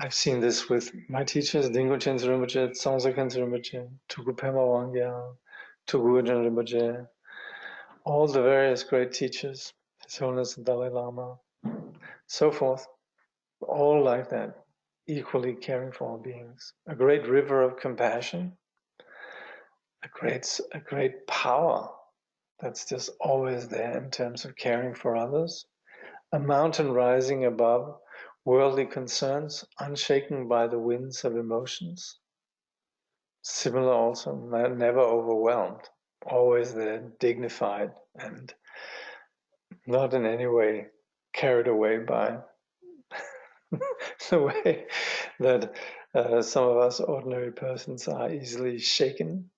I've seen this with my teachers, Dilgo Khyentse Rinpoche, Tsongsa Khyentse Rinpoche, Tuku Pema Wangyal, Tuku Ujun Rinpoche, all the various great teachers, His Holiness the Dalai Lama, so forth, all like that, equally caring for all beings. A great river of compassion, a great power that's just always there in terms of caring for others. A mountain rising above worldly concerns, unshaken by the winds of emotions. Similar also, never overwhelmed, always there, dignified, and not in any way carried away by the way that Some of us ordinary persons are easily shaken.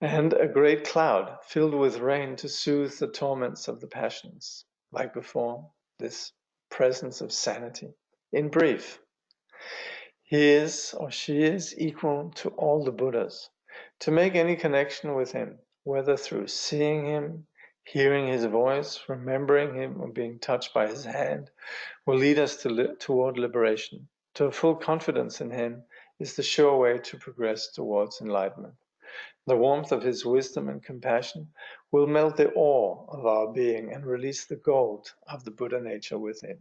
And a great cloud filled with rain to soothe the torments of the passions. Like before, this presence of sanity. In brief, he is or she is equal to all the Buddhas. To make any connection with him, whether through seeing him, hearing his voice, remembering him, or being touched by his hand, will lead us toward liberation. To have full confidence in him is the sure way to progress towards enlightenment. The warmth of his wisdom and compassion will melt the awe of our being and release the gold of the Buddha nature within.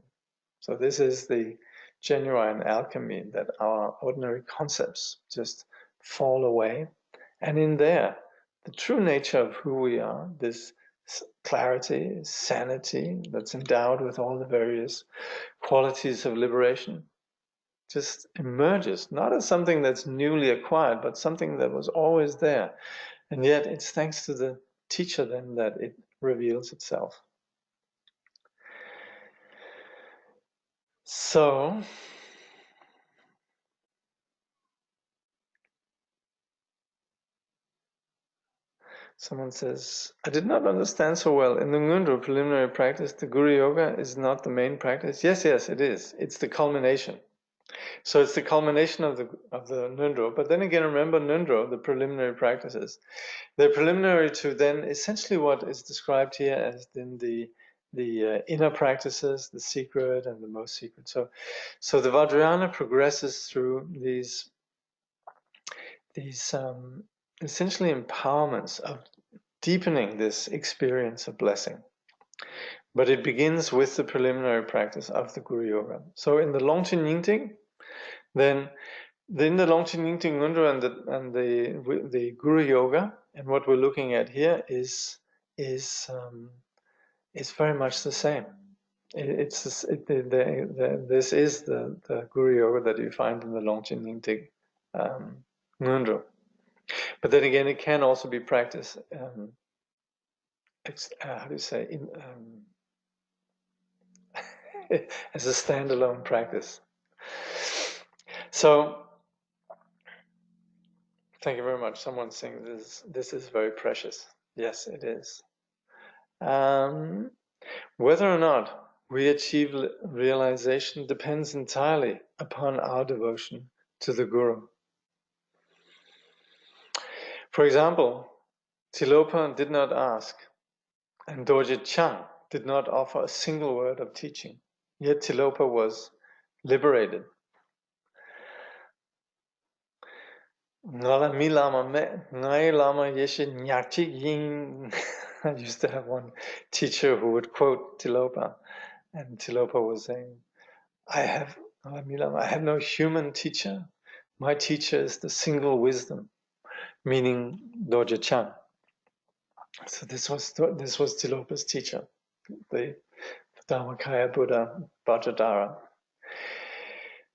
So this is the genuine alchemy, that our ordinary concepts just fall away. And in there, the true nature of who we are, this clarity, sanity that's endowed with all the various qualities of liberation, just emerges, not as something that's newly acquired, but something that was always there. And yet it's thanks to the teacher then that it reveals itself. So, someone says, I did not understand so well. In the Ngondro preliminary practice, the Guru Yoga is not the main practice. Yes, it is. It's the culmination. So it's the culmination of the Ngondro. But then again, remember Ngondro, the preliminary practices. They're preliminary to then essentially what is described here as in the inner practices, the secret and the most secret. So the Vajrayana progresses through these essentially empowerments of deepening this experience of blessing. But it begins with the preliminary practice of the Guru Yoga. So in the Longchen Nyingting, then in the Longchen Nyingting Ngondro and the Guru Yoga, and what we're looking at here is very much the same. This is the Guru Yoga that you find in the Longchen Nyingting Ngondro. But then again, it can also be practiced. How do you say? As a standalone practice. So, thank you very much. Someone's saying this is very precious. Yes, it is. Whether or not we achieve realization depends entirely upon our devotion to the Guru. For example, Tilopa did not ask, and Dorje Chang did not offer a single word of teaching. Yet Tilopa was liberated. I used to have one teacher who would quote Tilopa, and Tilopa was saying, I have no human teacher. My teacher is the single wisdom, meaning Dorje Chang. So this was Tilopa's teacher, the Dharmakaya Buddha Vajradhara.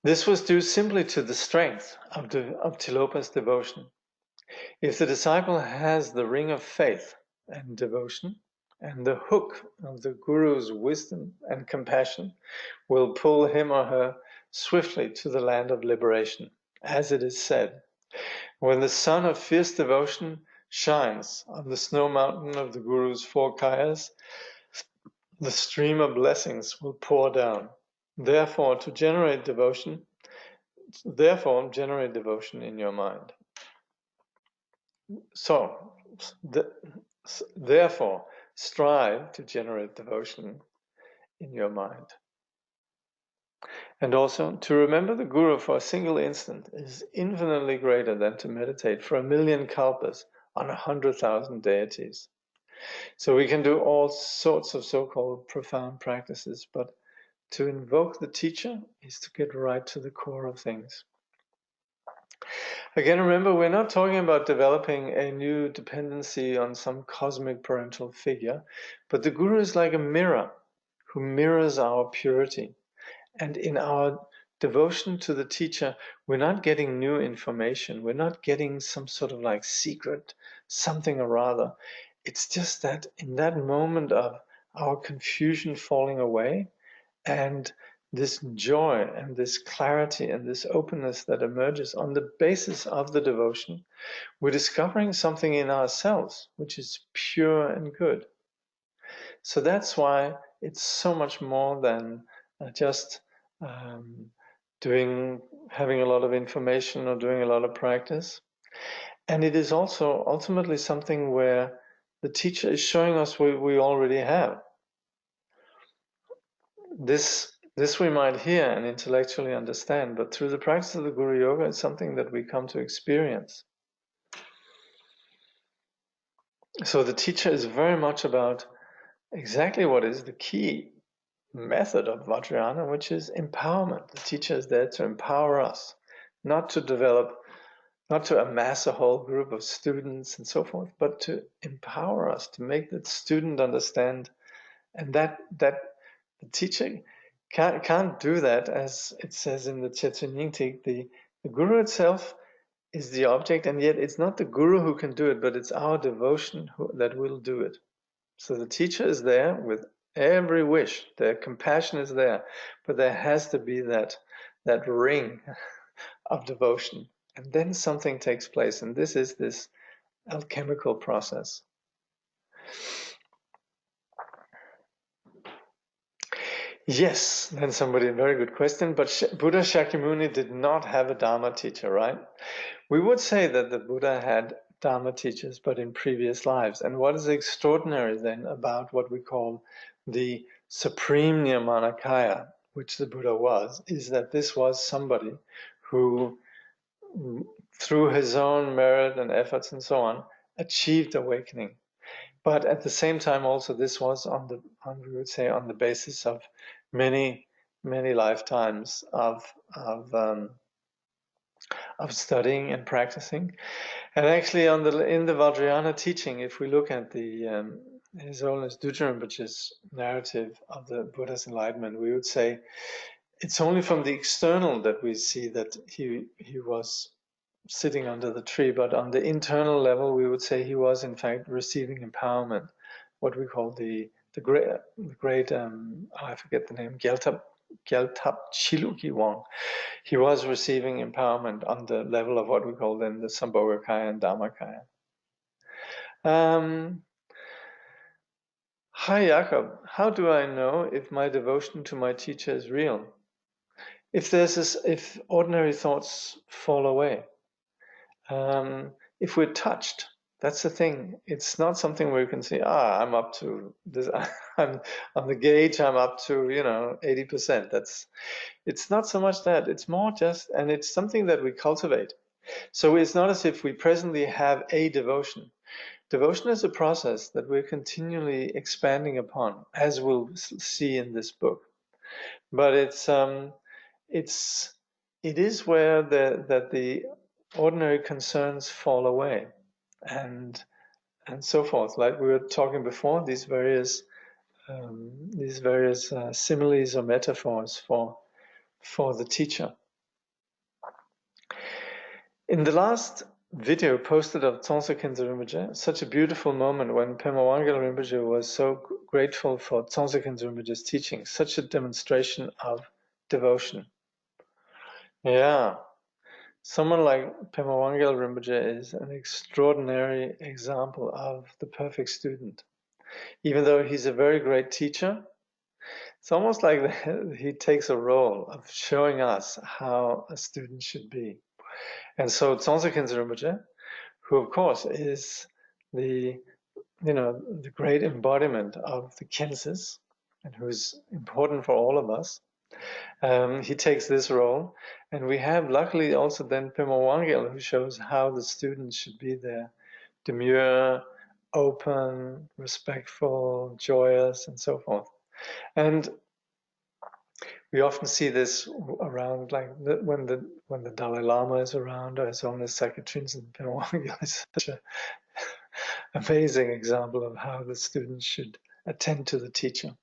This was due simply to the strength of Tilopa's devotion. If the disciple has the ring of faith and devotion, and the hook of the Guru's wisdom and compassion will pull him or her swiftly to the land of liberation. As it is said, when the sun of fierce devotion shines on the snow mountain of the Guru's four kayas, the stream of blessings will pour down. Therefore, generate devotion in your mind. So, therefore, strive to generate devotion in your mind. And also, to remember the Guru for a single instant is infinitely greater than to meditate for 1,000,000 kalpas on 100,000 deities. So we can do all sorts of so-called profound practices, but to invoke the teacher is to get right to the core of things. Again, remember, we're not talking about developing a new dependency on some cosmic parental figure, but the Guru is like a mirror who mirrors our purity. And in our devotion to the teacher, we're not getting new information. We're not getting some sort of like secret, something or other. It's just that in that moment of our confusion falling away and this joy and this clarity and this openness that emerges on the basis of the devotion, we're discovering something in ourselves which is pure and good. So that's why it's so much more than just having a lot of information or doing a lot of practice. And it is also ultimately something where the teacher is showing us what we already have. This we might hear and intellectually understand, but through the practice of the Guru Yoga, it's something that we come to experience. So the teacher is very much about exactly what is the key method of Vajrayana, which is empowerment. The teacher is there to empower us, not to amass a whole group of students and so forth, but to empower us, to make the student understand, and that the teacher can't do that, as it says in the Chetsun Yingtik. The Guru itself is the object, and yet it's not the Guru who can do it, but it's our devotion that will do it. So the teacher is there with every wish, the compassion is there, but there has to be that ring of devotion, and then something takes place, and this is this alchemical process. Yes, then somebody, a very good question, but Buddha Shakyamuni did not have a Dharma teacher, right? We would say that the Buddha had Dharma teachers, but in previous lives. And what is extraordinary then about what we call the supreme Nirmanakaya, which the Buddha was, is that this was somebody who, through his own merit and efforts and so on, achieved awakening. But at the same time, also, this was we would say, on the basis of many lifetimes of studying and practicing. And actually, in the Vajrayana teaching, if we look at His Holiness Dudjom Rinpoche's narrative of the Buddha's enlightenment, we would say it's only from the external that we see that he was sitting under the tree, but on the internal level, we would say he was in fact receiving empowerment, what we call the great I forget the name, Gyaltap Chiluki Wang. He was receiving empowerment on the level of what we call then the Sambhogakaya and Dharmakaya. Hi Jakob, how do I know if my devotion to my teacher is real? If ordinary thoughts fall away, if we're touched, that's the thing. It's not something where you can say, I'm up to this. I'm on the gauge. I'm up to 80%. It's not so much that. It's more just, and it's something that we cultivate. So it's not as if we presently have a devotion. Devotion is a process that we're continually expanding upon, as we'll see in this book. But it is where the ordinary concerns fall away, and so forth. Like we were talking before, these various similes or metaphors for the teacher. In the last video posted of Khyentse Rinpoche, such a beautiful moment when Pema Wangyal Rinpoche was so grateful for Khyentse Rinpoche's teaching, such a demonstration of devotion. Yeah. Someone like Pema Wangyal Rinpoche is an extraordinary example of the perfect student. Even though he's a very great teacher, it's almost like he takes a role of showing us how a student should be. And so Khyentse Rinpoche, who of course is the great embodiment of the Khyentses, and who's important for all of us, he takes this role, and we have luckily also then Pema Wangyal, who shows how the students should be there: demure, open, respectful, joyous, and so forth. And we often see this around, like when the Dalai Lama is around, or His Holiness Sakya Trinzen Pema Wangyal is such an amazing example of how the students should attend to the teacher.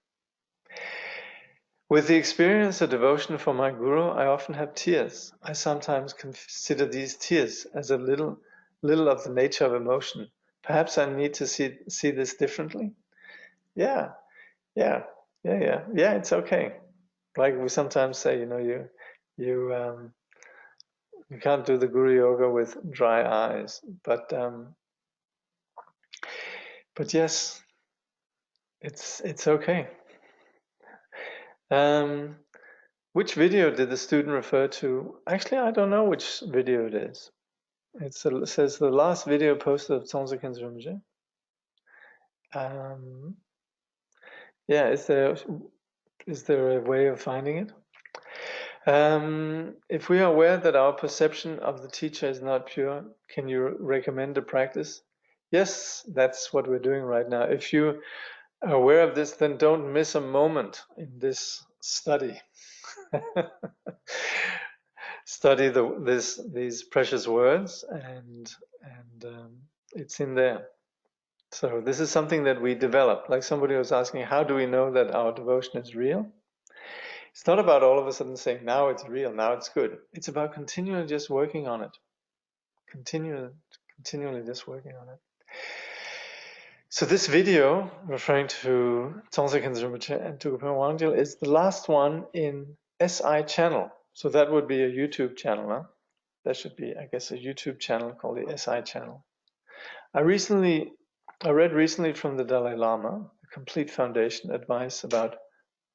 With the experience of devotion for my Guru, I often have tears. I sometimes consider these tears as a little of the nature of emotion. Perhaps I need to see this differently. Yeah, it's okay. Like we sometimes say, you can't do the Guru Yoga with dry eyes, but yes, it's okay. Which video did the student refer to? Actually, I don't know which video it is. It says the last video posted of Khyentse Rinpoche. Yeah, is there a way of finding it? If we are aware that our perception of the teacher is not pure, can you recommend a practice? Yes, that's what we're doing right now. If you are aware of this, then don't miss a moment in this study. Study these precious words, and it's in there. So this is something that we develop. Like somebody was asking, how do we know that our devotion is real? It's not about all of a sudden saying, now it's real, now it's good. It's about continually just working on it. Continually just working on it. So this video, referring to Khyentse Rinpoche and Tukupa Wangyal, is the last one in SI channel. So that would be a YouTube channel, huh? There should be, I guess, a YouTube channel called the SI channel. I read recently from the Dalai Lama, the Complete Foundation advice about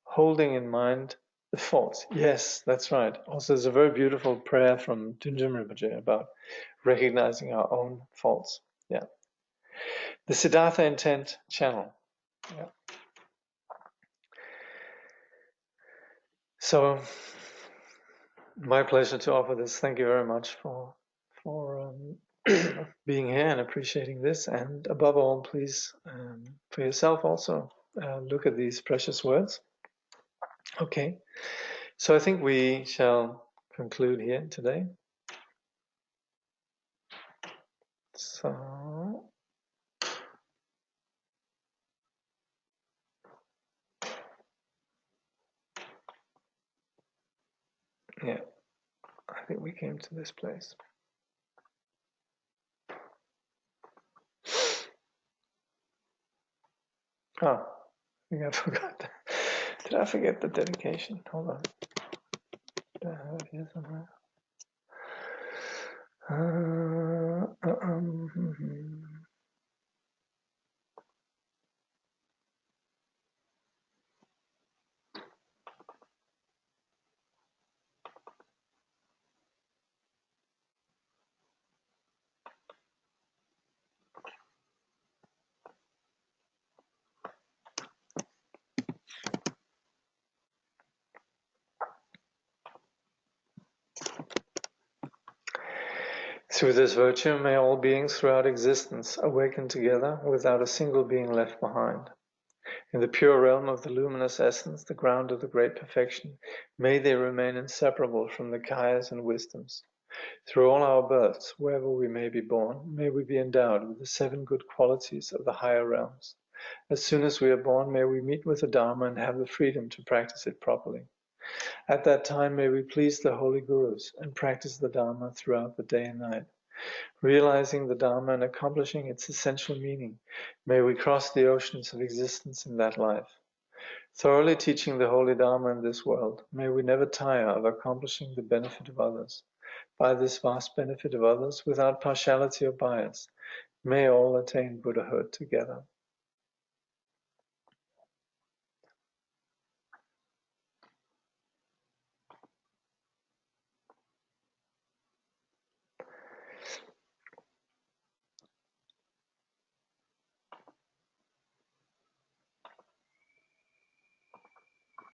holding in mind the faults. Yes, that's right. Also, there's a very beautiful prayer from Tunjum Rinpoche about recognizing our own faults. Yeah. The Siddhartha Intent channel. Yeah. So, my pleasure to offer this. Thank you very much for being here and appreciating this. And above all, please, for yourself also, look at these precious words. Okay. So I think we shall conclude here today. So, yeah, I think we came to this place. Oh, I think I forgot. Did I forget the dedication? Hold on. Do I have it here somewhere? Through this virtue, may all beings throughout existence awaken together without a single being left behind. In the pure realm of the luminous essence, the ground of the great perfection, may they remain inseparable from the kayas and wisdoms. Through all our births, wherever we may be born, may we be endowed with the 7 good qualities of the higher realms. As soon as we are born, may we meet with the Dharma and have the freedom to practice it properly. At that time, may we please the holy gurus and practice the Dharma throughout the day and night. Realizing the Dharma and accomplishing its essential meaning, may we cross the oceans of existence in that life. Thoroughly teaching the holy Dharma in this world, may we never tire of accomplishing the benefit of others. By this vast benefit of others, without partiality or bias, may all attain Buddhahood together.